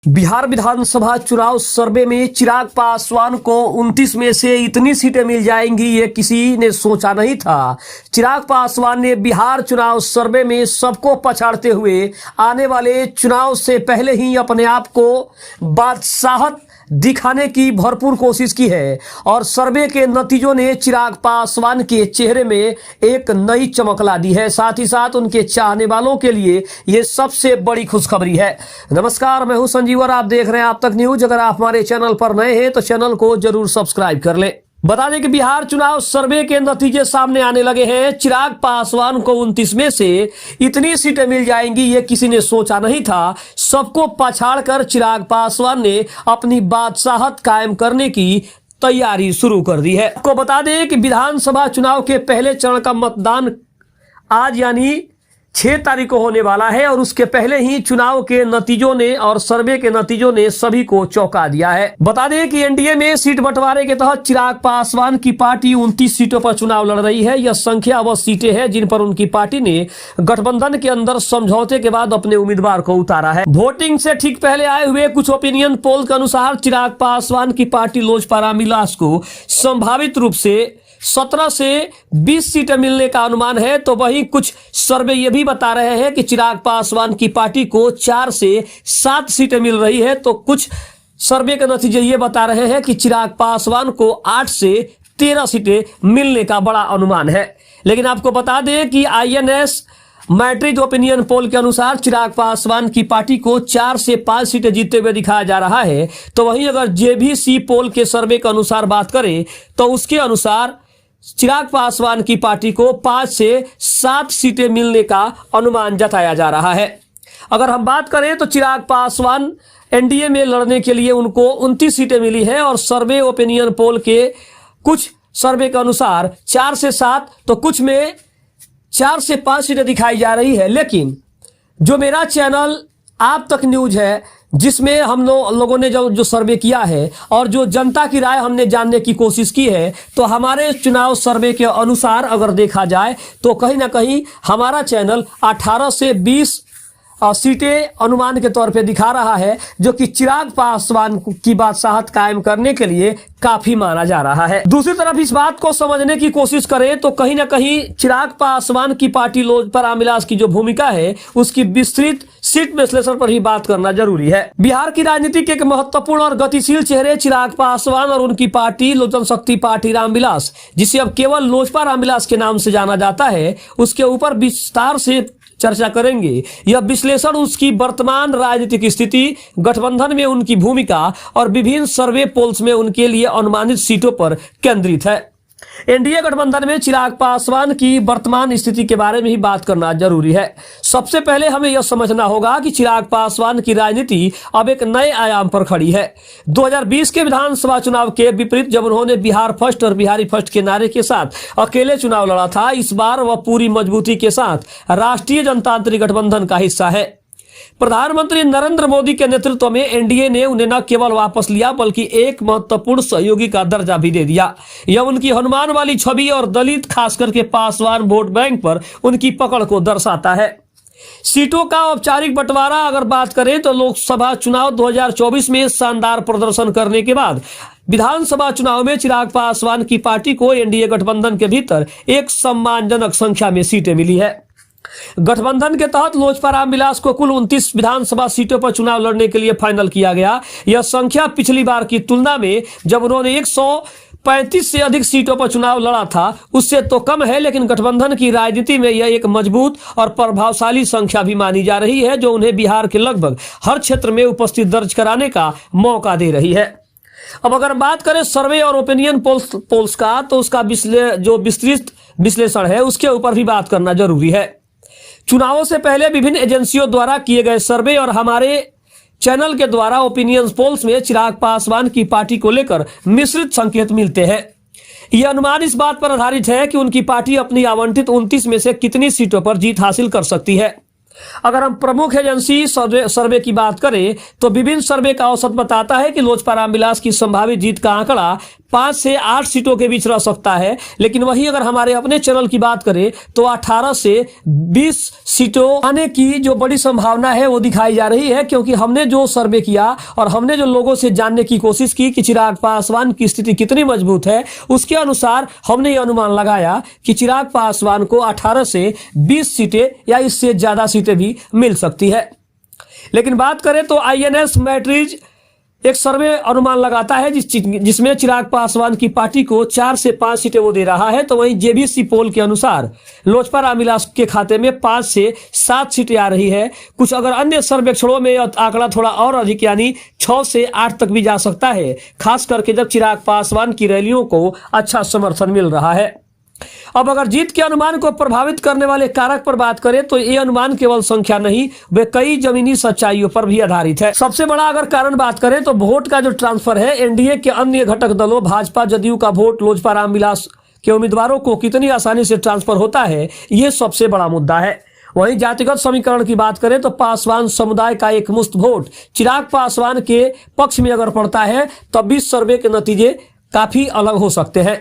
बिहार विधानसभा चुनाव सर्वे में चिराग पासवान को 29 में से इतनी सीटें मिल जाएंगी, ये किसी ने सोचा नहीं था। चिराग पासवान ने बिहार चुनाव सर्वे में सबको पछाड़ते हुए आने वाले चुनाव से पहले ही अपने आप को बादशाहत दिखाने की भरपूर कोशिश की है और सर्वे के नतीजों ने चिराग पासवान के चेहरे में एक नई चमक ला दी है। साथ ही साथ उनके चाहने वालों के लिए ये सबसे बड़ी खुशखबरी है। नमस्कार, मैं हूं संजीव और आप देख रहे हैं आप तक न्यूज। अगर आप हमारे चैनल पर नए हैं तो चैनल को जरूर सब्सक्राइब कर लें। बता दें कि बिहार चुनाव सर्वे के नतीजे सामने आने लगे हैं। चिराग पासवान को 29 में से इतनी सीटें मिल जाएंगी, ये किसी ने सोचा नहीं था। सबको पछाड़कर चिराग पासवान ने अपनी बादशाहत कायम करने की तैयारी शुरू कर दी है। आपको बता दें कि विधानसभा चुनाव के पहले चरण का मतदान आज यानी 6 तारीख को होने वाला है और उसके पहले ही चुनाव के नतीजों ने और सर्वे के नतीजों ने सभी को चौंका दिया है। बता दें कि एनडीए में सीट बंटवारे के तहत चिराग पासवान की पार्टी 29 सीटों पर चुनाव लड़ रही है। यह संख्या वह सीटें हैं जिन पर उनकी पार्टी ने गठबंधन के अंदर समझौते के बाद अपने उम्मीदवार को उतारा है। वोटिंग से ठीक पहले आए हुए कुछ ओपिनियन पोल के अनुसार चिराग पासवान की पार्टी लोजपा रामविलास को संभावित रूप से 17 से 20 सीटें मिलने का अनुमान है। तो वहीं कुछ सर्वे ये भी बता रहे हैं कि चिराग पासवान की पार्टी को 4 से 7 सीटें मिल रही है। तो कुछ सर्वे के नतीजे ये बता रहे हैं कि चिराग पासवान को 8 से 13 सीटें मिलने का बड़ा अनुमान है। लेकिन आपको बता दें कि INS मैट्रिक ओपिनियन पोल के अनुसार चिराग पासवान की पार्टी को 4 से 5 सीटें जीतते हुए दिखाया जा रहा है। तो वहीं अगर JVC पोल के सर्वे के अनुसार बात करें तो उसके अनुसार चिराग पासवान की पार्टी को 5 से 7 सीटें मिलने का अनुमान जताया जा रहा है। अगर हम बात करें तो चिराग पासवान एनडीए में लड़ने के लिए उनको 29 सीटें मिली है और सर्वे ओपिनियन पोल के कुछ सर्वे के अनुसार 4 से 7 तो कुछ में 4 से 5 सीटें दिखाई जा रही है। लेकिन जो मेरा चैनल आप तक न्यूज है, जिसमें हम लोगों ने जो सर्वे किया है और जो जनता की राय हमने जानने की कोशिश की है, तो हमारे चुनाव सर्वे के अनुसार अगर देखा जाए तो कहीं ना कहीं हमारा चैनल 18 से 20 सीटें अनुमान के तौर पे दिखा रहा है, जो कि चिराग पासवान की बादशाहत कायम करने के लिए काफी माना जा रहा है। दूसरी तरफ इस बात को समझने की कोशिश करें तो कहीं ना कहीं चिराग पासवान की पार्टी लोजपा रामविलास की जो भूमिका है उसकी विस्तृत सीट विश्लेषण पर ही बात करना जरूरी है। बिहार की राजनीति के एक महत्वपूर्ण और गतिशील चेहरे चिराग पासवान और उनकी पार्टी लोक जनशक्ति पार्टी रामविलास, जिसे अब केवल लोजपा रामविलास के नाम से जाना जाता है, उसके ऊपर विस्तार से चर्चा करेंगे। यह विश्लेषण उसकी वर्तमान राजनीतिक स्थिति, गठबंधन में उनकी भूमिका और विभिन्न सर्वे पोल्स में उनके लिए अनुमानित सीटों पर केंद्रित है। एनडीए गठबंधन में चिराग पासवान की वर्तमान स्थिति के बारे में ही बात करना जरूरी है। सबसे पहले हमें यह समझना होगा कि चिराग पासवान की राजनीति अब एक नए आयाम पर खड़ी है। 2020 के विधानसभा चुनाव के विपरीत जब उन्होंने बिहार फर्स्ट और बिहारी फर्स्ट के नारे के साथ अकेले चुनाव लड़ा था, इस बार वह पूरी मजबूती के साथ राष्ट्रीय जनतांत्रिक गठबंधन का हिस्सा है। प्रधानमंत्री नरेंद्र मोदी के नेतृत्व में एनडीए ने उन्हें न केवल वापस लिया बल्कि एक महत्वपूर्ण सहयोगी का दर्जा भी दे दिया। यह उनकी हनुमान वाली छवि और दलित खासकर के पासवान वोट बैंक पर उनकी पकड़ को दर्शाता है। सीटों का औपचारिक बंटवारा अगर बात करें तो लोकसभा चुनाव 2024 में शानदार प्रदर्शन करने के बाद विधानसभा चुनाव में चिराग पासवान की पार्टी को एनडीए गठबंधन के भीतर एक सम्मानजनक संख्या में सीटें मिली है। गठबंधन के तहत लोजपा रामविलास को कुल 29 विधानसभा सीटों पर चुनाव लड़ने के लिए फाइनल किया गया। यह संख्या पिछली बार की तुलना में जब उन्होंने 135 से अधिक सीटों पर चुनाव लड़ा था उससे तो कम है, लेकिन गठबंधन की राजनीति में यह एक मजबूत और प्रभावशाली संख्या भी मानी जा रही है, जो उन्हें बिहार के लगभग हर क्षेत्र में उपस्थिति दर्ज कराने का मौका दे रही है। अब अगर बात करें सर्वे और ओपिनियन पोल्स का, तो उसका जो विस्तृत विश्लेषण है उसके ऊपर भी बात करना जरूरी है। चुनावों से पहले विभिन्न एजेंसियों द्वारा किए गए सर्वे और हमारे चैनल के द्वारा ओपिनियन पोल्स में चिराग पासवान की पार्टी को लेकर मिश्रित संकेत मिलते हैं। यह अनुमान इस बात पर आधारित है कि उनकी पार्टी अपनी आवंटित 29 में से कितनी सीटों पर जीत हासिल कर सकती है। अगर हम प्रमुख एजेंसी सर्वे की बात करें तो विभिन्न सर्वे का औसत बताता है कि लोजपा रामविलास की संभावित जीत का आंकड़ा 5 से 8 सीटों के बीच रह सकता है। लेकिन वहीं अगर हमारे अपने चैनल की बात करें तो 18 से 20 सीटों आने की जो बड़ी संभावना है वो दिखाई जा रही है, क्योंकि हमने जो सर्वे किया और हमने जो लोगों से जानने की कोशिश की कि चिराग पासवान की स्थिति कितनी मजबूत है, उसके अनुसार हमने ये अनुमान लगाया कि चिराग पासवान को 18 से 20 सीटें या इससे ज्यादा सीटें भी मिल सकती है। लेकिन बात करें तो INS मैट्रिज एक सर्वे अनुमान लगाता है जिसमें चिराग पासवान की पार्टी को 4 से 5 सीटें वो दे रहा है। तो वहीं JVC पोल के अनुसार लोजपा रामविलास के खाते में 5 से 7 सीटें आ रही है। कुछ अगर अन्य सर्वेक्षणों में आंकड़ा थोड़ा और अधिक यानी 6 से 8 तक भी जा सकता है, खास करके जब चिराग पासवान की रैलियों को अच्छा समर्थन मिल रहा है। अब अगर जीत के अनुमान को प्रभावित करने वाले कारक पर बात करें तो ये अनुमान केवल संख्या नहीं, वे कई जमीनी सच्चाइयों पर भी आधारित है। सबसे बड़ा अगर कारण बात करें तो वोट का जो ट्रांसफर है, एनडीए के अन्य घटक दलों भाजपा जदयू का वोट लोजपा रामविलास के उम्मीदवारों को कितनी आसानी से ट्रांसफर होता है, ये सबसे बड़ा मुद्दा है। वहीं जातिगत समीकरण की बात करें तो पासवान समुदाय का एक मुश्त वोट चिराग पासवान के पक्ष में अगर पड़ता है तब भी सर्वे के नतीजे काफी अलग हो सकते हैं।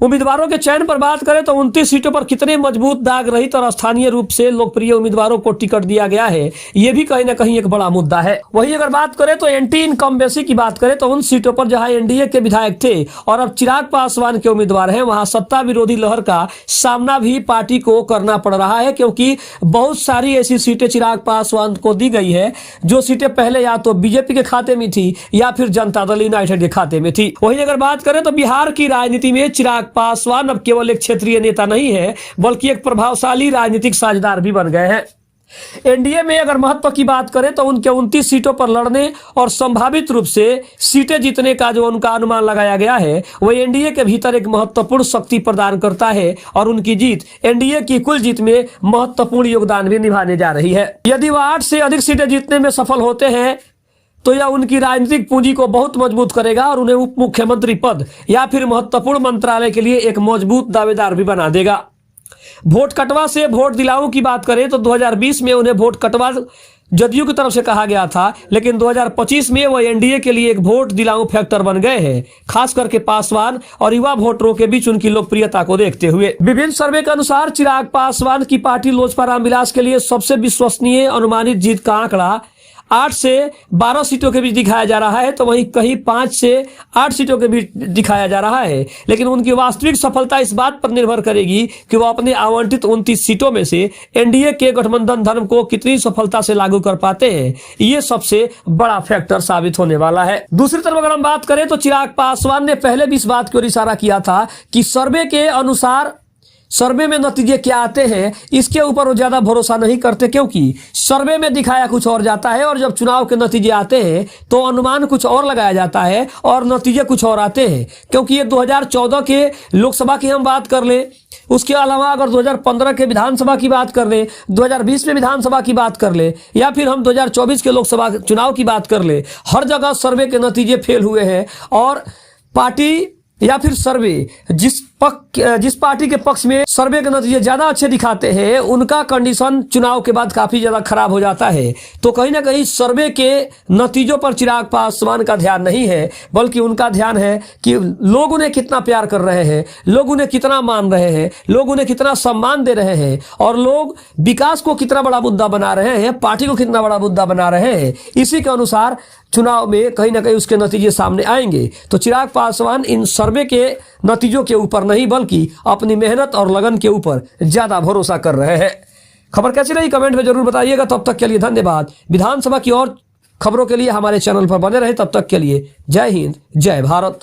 उम्मीदवारों के चयन पर बात करें तो 29 सीटों पर कितने मजबूत दाग रहित और स्थानीय रूप से लोकप्रिय उम्मीदवारों को टिकट दिया गया है, यह भी कहीं ना कहीं एक बड़ा मुद्दा है। वहीं अगर बात करें तो एंटी इनकम्बेंसी की बात करें तो उन सीटों पर जहां एनडीए के विधायक थे और अब चिराग पासवान के उम्मीदवार हैं, वहां सत्ता विरोधी लहर का सामना भी पार्टी को करना पड़ रहा है, क्योंकि बहुत सारी ऐसी सीटें चिराग पासवान को दी गई है जो सीटें पहले या तो बीजेपी के खाते में थी या फिर जनता दल यूनाइटेड के खाते में थी। वहीं अगर बात करें तो बिहार की राजनीति में चिराग पासवान अब केवल एक क्षेत्रीय नेता नहीं है बल्कि एक प्रभावशाली राजनीतिक साझेदार भी बन गए हैं। एनडीए में अगर महत्व की बात करें तो उनके 29 सीटों पर लड़ने और संभावित रूप से सीटें जीतने का जो उनका अनुमान लगाया गया है वह एनडीए के भीतर एक महत्वपूर्ण शक्ति प्रदान करता है और उनकी जीत एनडीए की कुल जीत में महत्वपूर्ण योगदान भी निभाने जा रही है। यदि वह 8 से अधिक सीटें जीतने में सफल होते हैं तो यह उनकी राजनीतिक पूंजी को बहुत मजबूत करेगा और उन्हें उप मुख्यमंत्री पद या फिर महत्वपूर्ण मंत्रालय के लिए एक मजबूत दावेदार भी बना देगा। वोट कटवा से वोट दिलाऊ की बात करें तो 2020 में उन्हें वोट कटवा जदयू की तरफ से कहा गया था, लेकिन 2025 में वह एनडीए के लिए एक वोट दिलाऊ फैक्टर बन गए हैं, खास करके पासवान और युवा वोटरों के बीच उनकी लोकप्रियता को देखते हुए। विभिन्न सर्वे के अनुसार चिराग पासवान की पार्टी लोजपा रामविलास के लिए सबसे विश्वसनीय अनुमानित जीत का आंकड़ा 8 से 12 सीटों के बीच दिखाया जा रहा है, तो वहीं कहीं 5 से 8 सीटों के बीच दिखाया जा रहा है। लेकिन उनकी वास्तविक सफलता इस बात पर निर्भर करेगी कि वो अपने आवंटित 29 सीटों में से एनडीए के गठबंधन धर्म को कितनी सफलता से लागू कर पाते हैं। ये सबसे बड़ा फैक्टर साबित होने वाला है। दूसरी तरफ अगर हम बात करें तो चिराग पासवान ने पहले भी इस बात की ओर इशारा किया था कि सर्वे के अनुसार सर्वे में नतीजे क्या आते हैं इसके ऊपर वो ज्यादा भरोसा नहीं करते, क्योंकि सर्वे में दिखाया कुछ और जाता है और जब चुनाव के नतीजे आते हैं तो अनुमान कुछ और लगाया जाता है और नतीजे कुछ और आते हैं। क्योंकि ये 2014 के लोकसभा की हम बात कर लें, उसके अलावा अगर 2015 के विधानसभा की बात कर ले, 2020 में विधानसभा की बात कर ले या फिर हम 2024 के लोकसभा चुनाव की बात कर ले, हर जगह सर्वे के नतीजे फेल हुए हैं और पार्टी या फिर सर्वे जिस पार्टी के पक्ष में सर्वे के नतीजे ज्यादा अच्छे दिखाते हैं उनका कंडीशन चुनाव के बाद काफी ज्यादा खराब हो जाता है। तो कहीं ना कहीं सर्वे के नतीजों पर चिराग पासवान का ध्यान नहीं है, बल्कि उनका ध्यान है कि लोग उन्हें कितना प्यार कर रहे हैं, लोग उन्हें कितना मान रहे हैं, लोग उन्हें कितना सम्मान दे रहे हैं और लोग विकास को कितना बड़ा मुद्दा बना रहे हैं, पार्टी को कितना बड़ा मुद्दा बना रहे हैं। इसी के अनुसार चुनाव में कहीं ना कहीं उसके नतीजे सामने आएंगे। तो चिराग पासवान इन सर्वे के नतीजों के ऊपर नहीं बल्कि अपनी मेहनत और लगन के ऊपर ज्यादा भरोसा कर रहे हैं। खबर कैसी रही कमेंट में जरूर बताइएगा। तब तक के लिए धन्यवाद। विधानसभा की और खबरों के लिए हमारे चैनल पर बने रहे। तब तक के लिए जय हिंद, जय भारत।